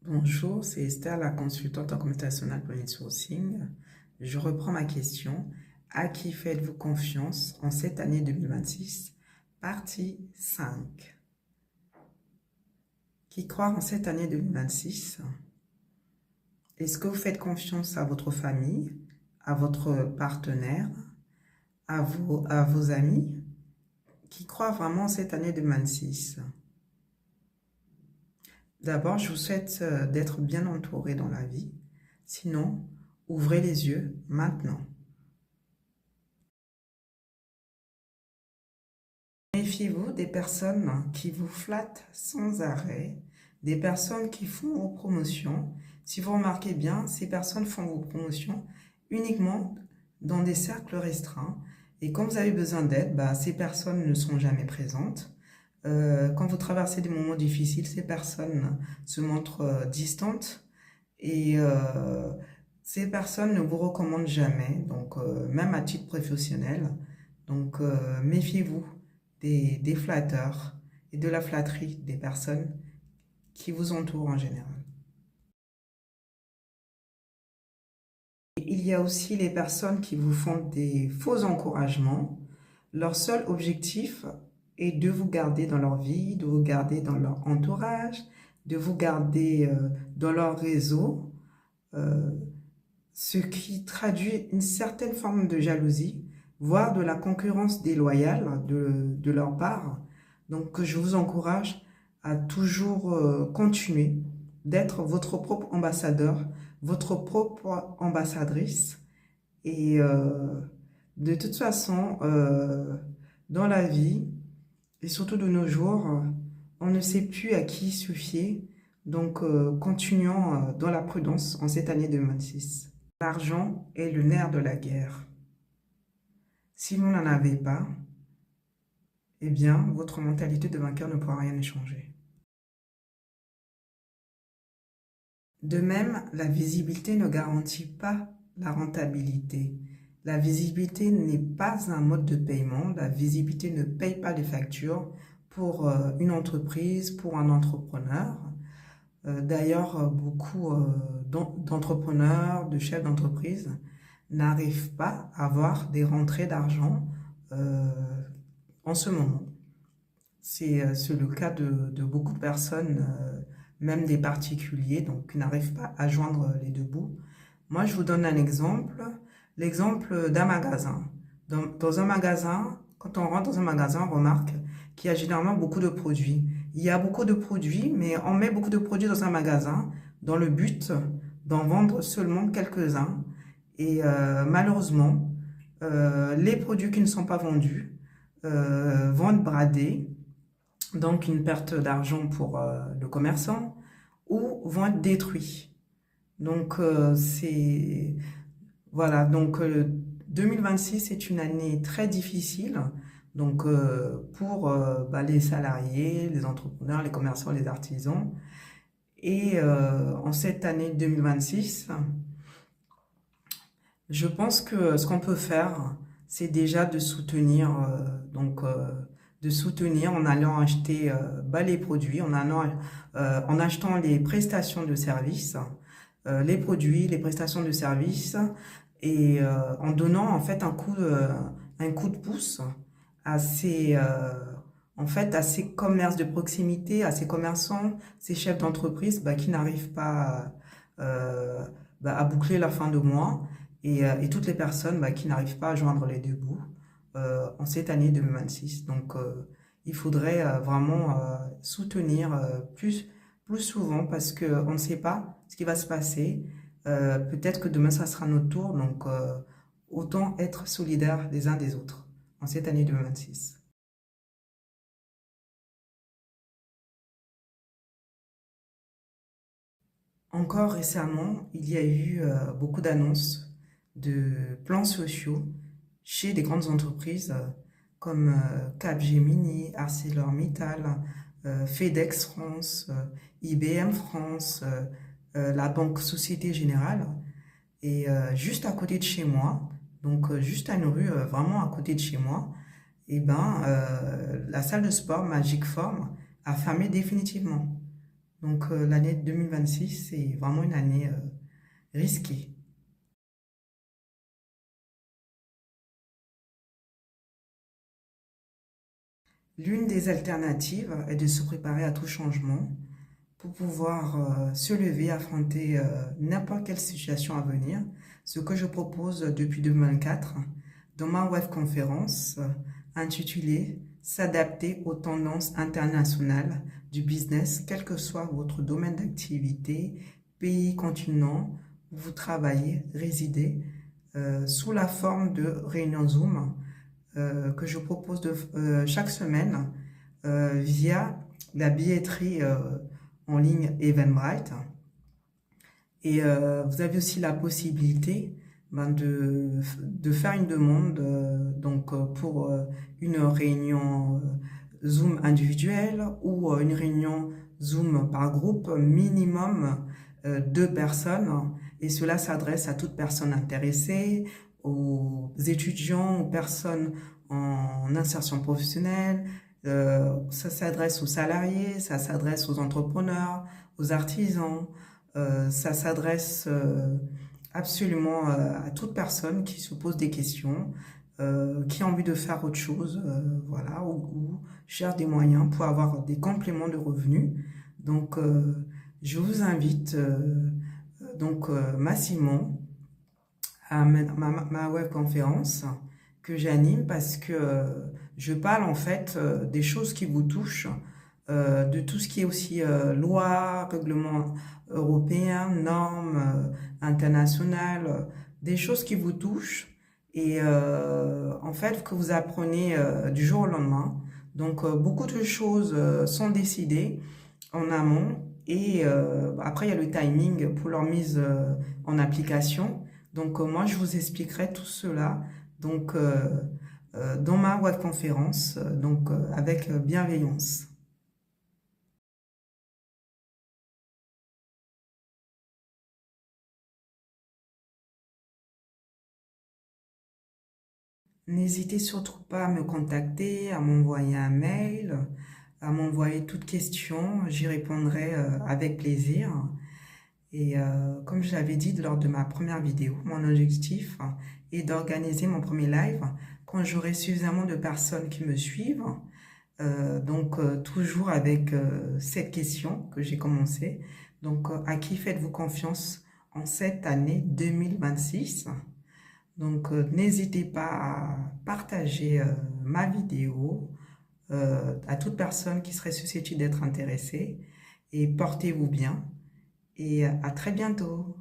Bonjour, c'est Esther, la consultante en communication pour sourcing. Je reprends ma question. À qui faites-vous confiance en cette année 2026? Partie 5. Qui croit en cette année 2026? Est-ce que vous faites confiance à votre famille, à votre partenaire, à vos amis? Qui croient vraiment en cette année 2026? D'abord, je vous souhaite d'être bien entouré dans la vie. Sinon, ouvrez les yeux maintenant. Méfiez-vous des personnes qui vous flattent sans arrêt, des personnes qui font vos promotions. Si vous remarquez bien, ces personnes font vos promotions uniquement dans des cercles restreints. Et quand vous avez besoin d'aide, ces personnes ne sont jamais présentes. Quand vous traversez des moments difficiles, ces personnes se montrent distantes et ces personnes ne vous recommandent jamais, donc même à titre professionnel. Donc méfiez-vous des flatteurs et de la flatterie des personnes qui vous entourent en général. Il y a aussi les personnes qui vous font des faux encouragements. Leur seul objectif est de vous garder dans leur vie, de vous garder dans leur entourage, de vous garder dans leur réseau, ce qui traduit une certaine forme de jalousie, voire de la concurrence déloyale de leur part. Donc je vous encourage à toujours continuer d'être votre propre ambassadeur, votre propre ambassadrice. Et de toute façon, dans la vie, et surtout de nos jours, on ne sait plus à qui se fier. Donc continuons dans la prudence en cette année 2026. L'argent est le nerf de la guerre. Si vous n'en avez pas, eh bien, votre mentalité de vainqueur ne pourra rien changer. De même, la visibilité ne garantit pas la rentabilité. La visibilité n'est pas un mode de paiement. La visibilité ne paye pas les factures pour une entreprise, pour un entrepreneur. D'ailleurs, beaucoup d'entrepreneurs, de chefs d'entreprise n'arrivent pas à avoir des rentrées d'argent en ce moment. C'est le cas de beaucoup de personnes, même des particuliers, donc qui n'arrivent pas à joindre les deux bouts. Moi, je vous donne un exemple, l'exemple d'un magasin. Dans un magasin, quand on rentre dans un magasin, on remarque qu'il y a généralement beaucoup de produits. Il y a beaucoup de produits, mais on met beaucoup de produits dans un magasin dans le but d'en vendre seulement quelques-uns. Et malheureusement, les produits qui ne sont pas vendus vont être bradés, donc une perte d'argent pour le commerçant, ou vont être détruits. Donc c'est voilà, donc 2026 est une année très difficile. Donc pour les salariés, les entrepreneurs, les commerçants, les artisans. Et en cette année 2026, je pense que ce qu'on peut faire, c'est déjà de soutenir, de soutenir en allant acheter les produits, en achetant les prestations de services, les produits, les prestations de services, et en donnant en fait un coup de pouce à à ces commerces de proximité, à ces commerçants, ces chefs d'entreprise qui n'arrivent pas à boucler la fin de mois et toutes les personnes qui n'arrivent pas à joindre les deux bouts en cette année 2026. Donc, il faudrait vraiment soutenir plus souvent parce qu'on ne sait pas ce qui va se passer. Peut-être que demain, ça sera notre tour. Donc, autant être solidaires les uns des autres en cette année 2026. Encore récemment, il y a eu beaucoup d'annonces de plans sociaux chez des grandes entreprises comme Capgemini, ArcelorMittal, FedEx France, IBM France, la Banque Société Générale. Et juste à côté de chez moi, donc juste à une rue vraiment à côté de chez moi, la salle de sport Magic Form a fermé définitivement. Donc l'année 2026, c'est vraiment une année risquée. L'une des alternatives est de se préparer à tout changement pour pouvoir se lever, affronter n'importe quelle situation à venir. Ce que je propose depuis 2024 dans ma web conférence intitulée S'adapter aux tendances internationales du business, quel que soit votre domaine d'activité, pays, continent, où vous travaillez, résidez, sous la forme de réunions Zoom que je propose chaque semaine via la billetterie en ligne Eventbrite. Et vous avez aussi la possibilité de faire une demande pour une réunion Zoom individuelle ou une réunion Zoom par groupe, minimum 2 personnes. Et cela s'adresse à toute personne intéressée, aux étudiants, aux personnes en insertion professionnelle. Ça s'adresse aux salariés, ça s'adresse aux entrepreneurs, aux artisans. Ça s'adresse absolument à toute personne qui se pose des questions, qui a envie de faire autre chose, voilà, ou cherche des moyens pour avoir des compléments de revenus. Donc, je vous invite massivement à ma webconférence que j'anime parce que je parle en fait des choses qui vous touchent, de tout ce qui est aussi loi, règlement européen, normes internationales, des choses qui vous touchent et en fait que vous apprenez du jour au lendemain. Donc beaucoup de choses sont décidées en amont et après il y a le timing pour leur mise en application. Donc moi je vous expliquerai tout cela donc dans ma webconférence avec bienveillance. N'hésitez surtout pas à me contacter, à m'envoyer un mail, à m'envoyer toute question, j'y répondrai avec plaisir. Et comme je l'avais dit lors de ma première vidéo, mon objectif est d'organiser mon premier live quand j'aurai suffisamment de personnes qui me suivent. Toujours avec cette question que j'ai commencé. Donc, à qui faites-vous confiance en cette année 2026? Donc, n'hésitez pas à partager ma vidéo à toute personne qui serait susceptible d'être intéressée et portez-vous bien et à très bientôt.